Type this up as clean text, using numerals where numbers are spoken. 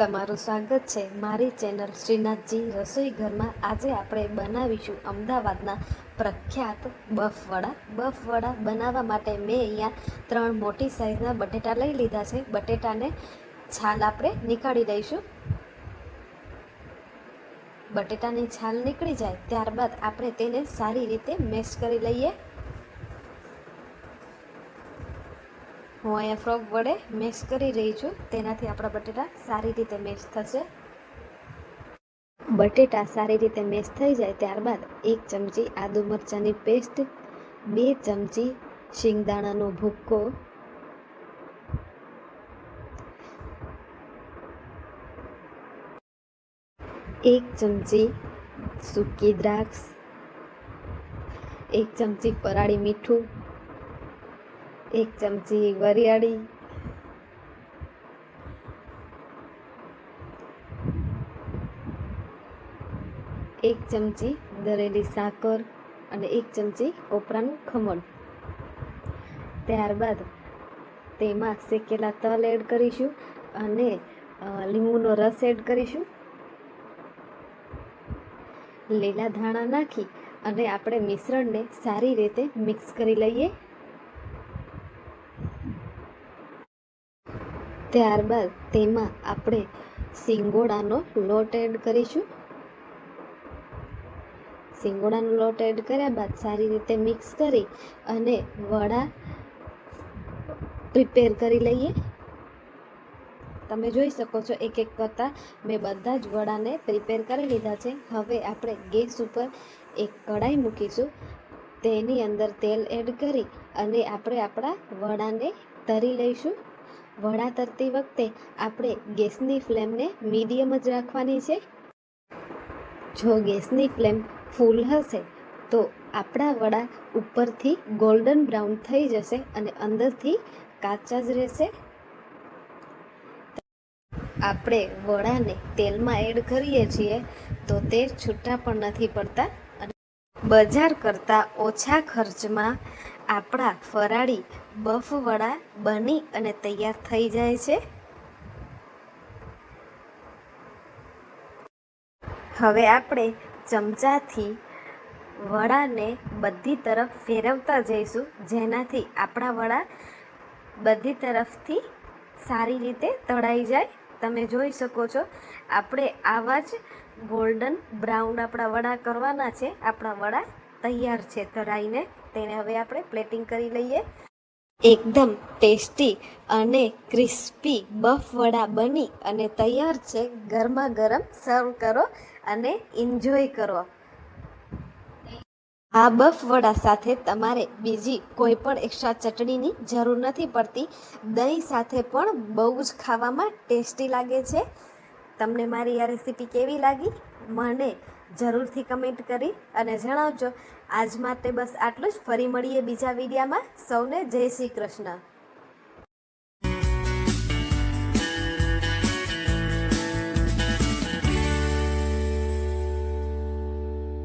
તમારું સ્વાગત છે મારી ચેનલ શ્રીનાથજી રસોઈ ઘરમાં। આજે આપણે બનાવીશું અમદાવાદના પ્રખ્યાત બફવડા। બફવડા બનાવવા માટે મેં અહીંયા 3 મોટી સાઈઝના બટેટા લઈ લીધા છે। બટેટાને છાલ આપણે નીકાળી દઈશું। બટેટાની છાલ નીકળી જાય ત્યારબાદ આપણે તેને સારી રીતે મેશ કરી લઈએ। હું અહીંયા ફ્રોક વડે મેશ કરી રહી છું, તેનાથી આપણા બટેટા સારી રીતે મેશ થશે। બટેટા સારી રીતે મેશ થઈ જાય ત્યારબાદ 1 ચમચી આદુ મરચાંની પેસ્ટ, 2 ચમચી શિંગદાણાનો ભૂક્કો, 1 ચમચી સૂકી દ્રાક્ષ, 1 ચમચી ફરાળી મીઠું, 1 ચમચી વરિયાળી, 1 ચમચી દળેલી સાકર અને 1 ચમચી કોપરાનું ખમણ। ત્યારબાદ તેમાં શેકેલા તલ એડ કરીશું અને લીંબુનો રસ એડ કરીશું। લીલા ધાણા નાખી અને આપણે મિશ્રણને સારી રીતે મિક્સ કરી લઈએ। ત્યારબાદ તેમાં આપણે સિંગોડાનો લોટ એડ કરીશું। સિંગોડાનો લોટ એડ કર્યા બાદ સારી રીતે મિક્સ કરી અને વડા પ્રિપેર કરી લઈએ। તમે જોઈ શકો છો એક એક કરતાં મેં બધા જ વડાને પ્રિપેર કરી લીધા છે। હવે આપણે ગેસ ઉપર એક કઢાઈ મૂકીશું, તેની અંદર તેલ એડ કરી અને આપણે આપણા વડાને તળી લઈશું। વડા તરતી વખતે આપણે ગેસની ફ્લેમને મીડિયમ જ રાખવાની છે। જો ગેસની ફ્લેમ ફૂલ હશે તો આપણા વડા ઉપરથી ગોલ્ડન બ્રાઉન થઈ જશે અને અંદરથી કાચા જ રહેશે। આપણે વડાને તેલમાં એડ કરીએ છીએ તો તે છૂટા પણ નથી પડતા અને બજાર કરતાં ઓછા ખર્ચમાં આપણા ફરાળી બફ વડા બની અને તૈયાર થઈ જાય છે। હવે આપણે ચમચાથી વડાને બધી તરફ ફેરવતા જઈશું, જેનાથી આપણા વડા બધી તરફથી સારી રીતે તળાઈ જાય। તમે જોઈ શકો છો આપણે આવા જ ગોલ્ડન બ્રાઉન આપણા વડા કરવાના છે। આપણા વડા તૈયાર છે તળાઈને, તેને હવે આપણે પ્લેટિંગ કરી લઈએ। એકદમ ટેસ્ટી અને ક્રિસ્પી બફ વડા બની અને તૈયાર છે। ગરમા ગરમ સર્વ કરો અને એન્જોય કરો। આ બફ વડા સાથે તમારે બીજી કોઈ પણ એક્સ્ટ્રા ચટણીની જરૂર નથી પડતી। દહીં સાથે પણ બહુ જ ખાવામાં ટેસ્ટી લાગે છે। તમને મારી આ રેસીપી કેવી લાગી મને જરૂરથી કમેન્ટ કરી અને જણાવજો। આજ માટે બસ આટલું જ। ફરી મળીએ બીજા વિડીયોમાં। સૌને જય શ્રી કૃષ્ણ।